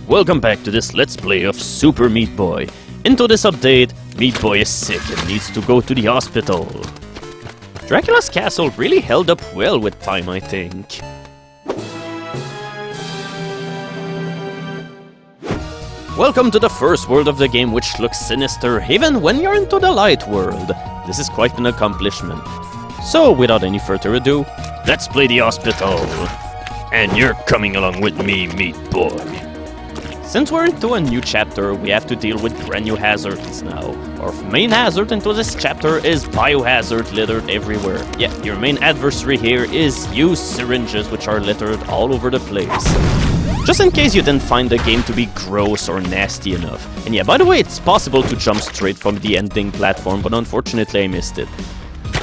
welcome back to this Let's Play of Super Meat Boy. Into this update, Meat Boy is sick and needs to go to the hospital. Dracula's castle really held up well with time, I think. Welcome to the first world of the game, which looks sinister even when you're into the light world. This is quite an accomplishment. So, without any further ado, let's play the hospital. And you're coming along with me, Meat Boy. Since we're into a new chapter, we have to deal with brand new hazards now. Our main hazard into this chapter is biohazard littered everywhere. Yeah, your main adversary here is used syringes, which are littered all over the place. Just in case you didn't find the game to be gross or nasty enough. And yeah, by the way, it's possible to jump straight from the ending platform, but unfortunately I missed it.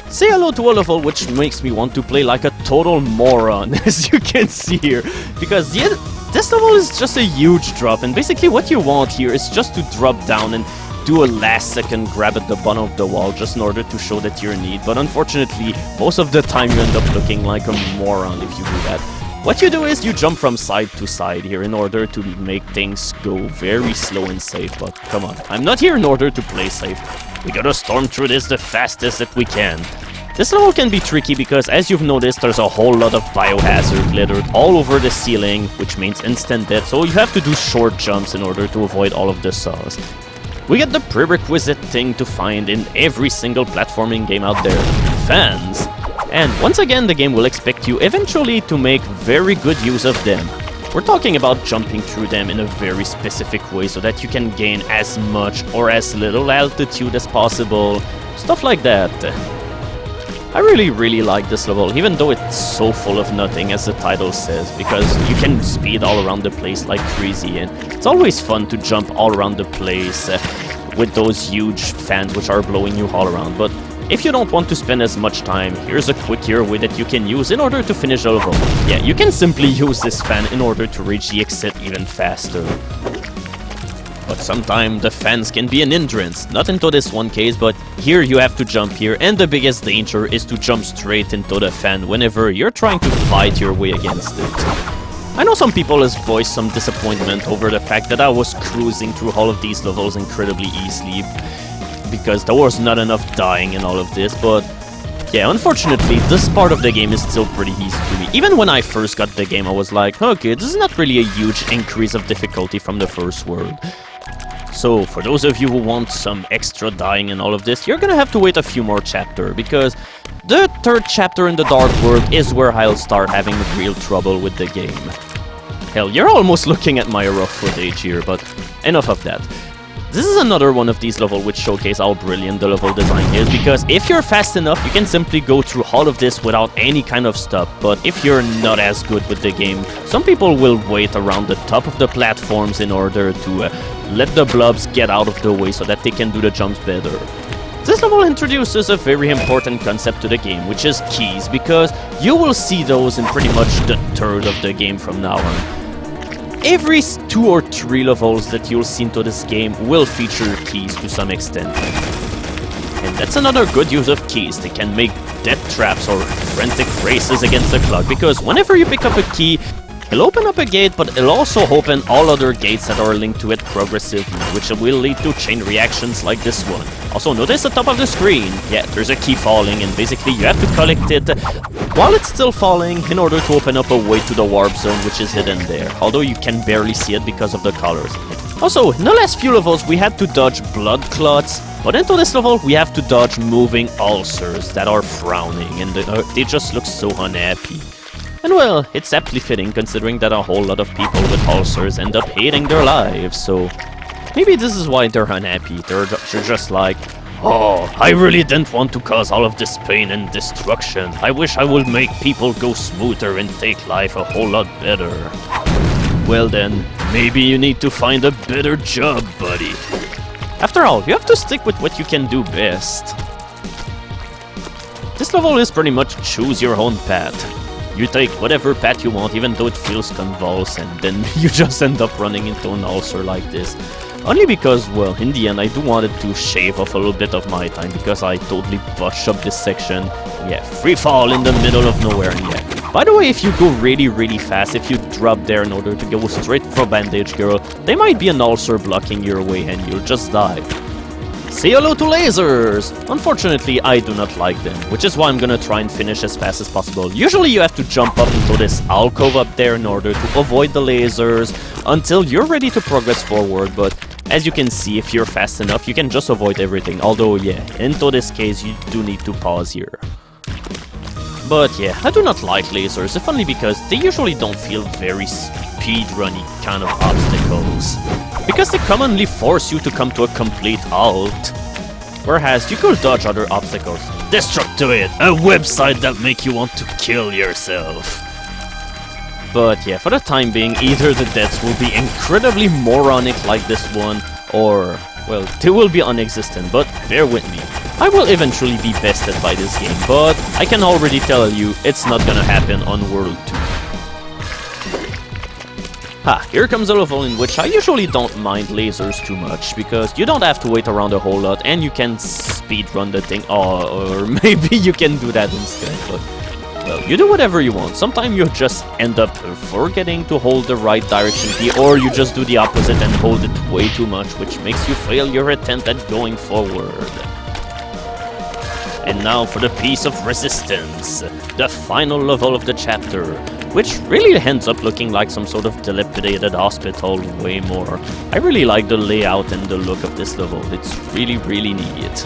Say hello to a level which makes me want to play like a total moron, as you can see here. Because yeah, this level is just a huge drop, and basically what you want here is just to drop down and do a last second grab at the bottom of the wall just in order to show that you're in need. But unfortunately, most of the time you end up looking like a moron if you do that. What you do is you jump from side to side here in order to make things go very slow and safe. But come on, I'm not here in order to play safe. We gotta storm through this the fastest that we can. This level can be tricky because, as you've noticed, there's a whole lot of biohazard littered all over the ceiling, which means instant death, so you have to do short jumps in order to avoid all of the saws. We get the prerequisite thing to find in every single platforming game out there: fans. And once again, the game will expect you eventually to make very good use of them. We're talking about jumping through them in a very specific way so that you can gain as much or as little altitude as possible, stuff like that. I really like this level, even though it's so full of nothing, as the title says, because you can speed all around the place like crazy, and it's always fun to jump all around the place with those huge fans which are blowing you all around. But if you don't want to spend as much time, here's a quicker way that you can use in order to finish the level. Yeah, you can simply use this fan in order to reach the exit even faster. But sometimes the fans can be an hindrance, not into this one case, but here you have to jump here, and the biggest danger is to jump straight into the fan whenever you're trying to fight your way against it. I know some people has voiced some disappointment over the fact that I was cruising through all of these levels incredibly easily, because there was not enough dying in all of this, but yeah, unfortunately, this part of the game is still pretty easy to me. Even when I first got the game, I was like, okay, this is not really a huge increase of difficulty from the first world. So, for those of you who want some extra dying and all of this, you're gonna have to wait a few more chapters, because the third chapter in the Dark World is where I'll start having real trouble with the game. Hell, you're almost looking at my rough footage here, but enough of that. This is another one of these levels which showcase how brilliant the level design is, because if you're fast enough, you can simply go through all of this without any kind of stop. But if you're not as good with the game, some people will wait around the top of the platforms in order to let the blobs get out of the way so that they can do the jumps better. This level introduces a very important concept to the game, which is keys, because you will see those in pretty much the third of the game from now on. Every 2 or 3 levels that you'll see into this game will feature keys to some extent. And that's another good use of keys. They can make death traps or frantic races against the clock, because whenever you pick up a key, it'll open up a gate, but it'll also open all other gates that are linked to it progressively, which will lead to chain reactions like this one. Also, notice the top of the screen. Yeah, there's a key falling, and basically you have to collect it while it's still falling in order to open up a way to the warp zone, which is hidden there, although you can barely see it because of the colors. Also, in the last few levels we had to dodge blood clots, but into this level we have to dodge moving ulcers that are frowning, and they just look so unhappy. And well, it's aptly fitting considering that a whole lot of people with ulcers end up hating their lives, so maybe this is why they're unhappy. They're just like, oh, I really didn't want to cause all of this pain and destruction. I wish I would make people go smoother and take life a whole lot better. Well then, maybe you need to find a better job, buddy. After all, you have to stick with what you can do best. This level is pretty much choose your own path. You take whatever path you want, even though it feels convulsed, and then you just end up running into an ulcer like this. Only because, well, in the end I do wanted to shave off a little bit of my time, because I totally botched up this section. Yeah, free fall in the middle of nowhere, and yeah, By the way, if you go really fast, if you drop there in order to go straight for Bandage Girl, they might be an ulcer blocking your way and you'll just die. Say hello to lasers! Unfortunately, I do not like them, which is why I'm gonna try and finish as fast as possible. Usually you have to jump up into this alcove up there in order to avoid the lasers until you're ready to progress forward, but as you can see, if you're fast enough, you can just avoid everything. Although, yeah, into this case, you do need to pause here. But yeah, I do not like lasers, if only because they usually don't feel very speedrunny kind of obstacles. Because they commonly force you to come to a complete halt. Whereas you could dodge other obstacles. Destructoid, a website that make you want to kill yourself. But yeah, for the time being, either the deaths will be incredibly moronic like this one, or, well, they will be non-existent, but bear with me. I will eventually be bested by this game, but I can already tell you, it's not gonna happen on World 2. Here comes a level in which I usually don't mind lasers too much, because you don't have to wait around a whole lot, and you can speedrun the thing, or maybe you can do that instead, but, well, you do whatever you want. Sometimes you just end up forgetting to hold the right direction key, or you just do the opposite and hold it way too much, which makes you fail your attempt at going forward. And now for the Piece of Resistance, the final level of the chapter, which really ends up looking like some sort of dilapidated hospital way more. I really like the layout and the look of this level, it's really neat.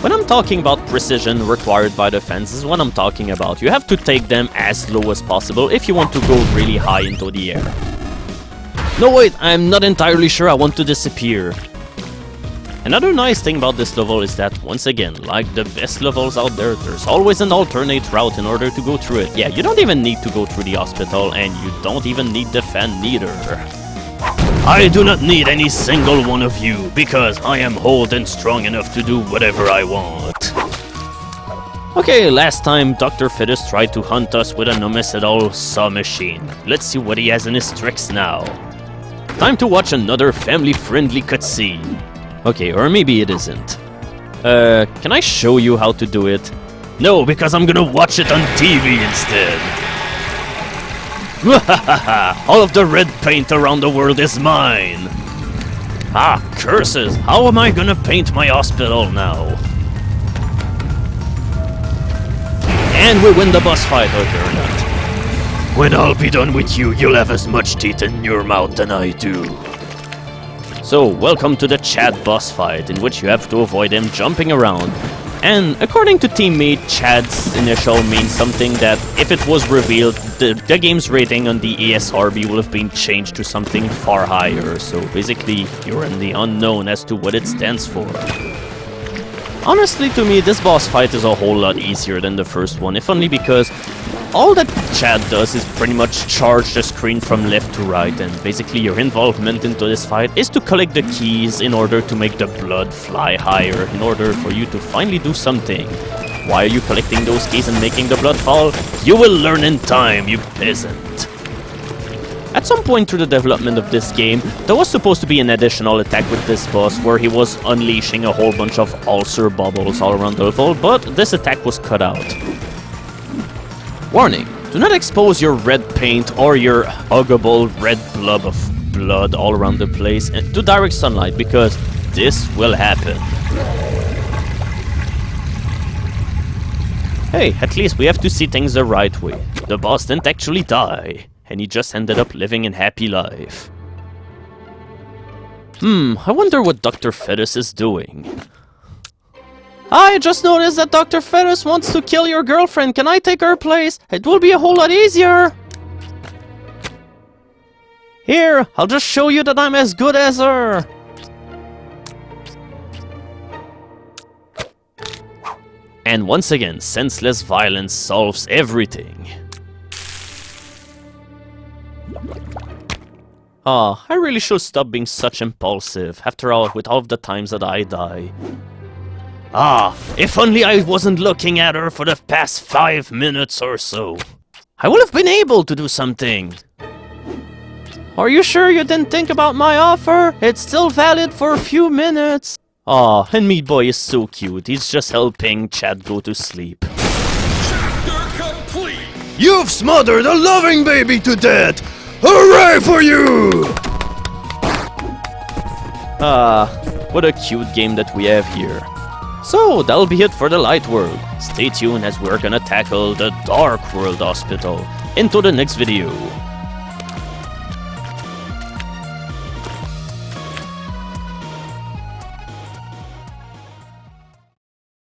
When I'm talking about precision required by the fans, is what I'm talking about. You have to take them as low as possible if you want to go really high into the air. No wait, I'm not entirely sure I want to disappear. Another nice thing about this level is that, once again, like the best levels out there, there's always an alternate route in order to go through it. Yeah, you don't even need to go through the hospital, and you don't even need the fan neither. I do not need any single one of you, because I am old and strong enough to do whatever I want. Okay, last time Dr. Fetus tried to hunt us with a Nomecidal saw machine. Let's see what he has in his tricks now. Time to watch another family-friendly cutscene. Okay, or maybe it isn't. Can I show you how to do it? No, because I'm gonna watch it on TV instead. All of the red paint around the world is mine. Ah, curses! How am I gonna paint my hospital now? And we win the boss fight, okay or not. When I'll be done with you, you'll have as much teeth in your mouth than I do. So, welcome to the Chad boss fight, in which you have to avoid him jumping around. And according to teammate, Chad's initial means something that, if it was revealed, the game's rating on the ESRB will have been changed to something far higher. So basically, you're in the unknown as to what it stands for. Honestly, to me, this boss fight is a whole lot easier than the first one, if only because all that Chad does is pretty much charge the screen from left to right, and basically your involvement into this fight is to collect the keys in order to make the blood fly higher, in order for you to finally do something. Why are you collecting those keys and making the blood fall? You will learn in time, you peasant. At some point through the development of this game, there was supposed to be an additional attack with this boss where he was unleashing a whole bunch of ulcer bubbles all around the level, but this attack was cut out. Warning, do not expose your red paint or your huggable red blob of blood all around the place to direct sunlight, because this will happen. Hey, at least we have to see things the right way. The boss didn't actually die, and he just ended up living a happy life. I wonder what Dr. Fetus is doing. I just noticed that Dr. Fetus wants to kill your girlfriend. Can I take her place? It will be a whole lot easier. Here, I'll just show you that I'm as good as her. And once again, senseless violence solves everything. I really should stop being such impulsive, after all, with all of the times that I die. If only I wasn't looking at her for the past 5 minutes or so. I would have been able to do something. Are you sure you didn't think about my offer? It's still valid for a few minutes. And Meat Boy is so cute. He's just helping Chad go to sleep. Chapter complete! You've smothered a loving baby to death! Hooray for you! What a cute game that we have here. So, that'll be it for the Light World. Stay tuned as we're gonna tackle the Dark World Hospital into the next video.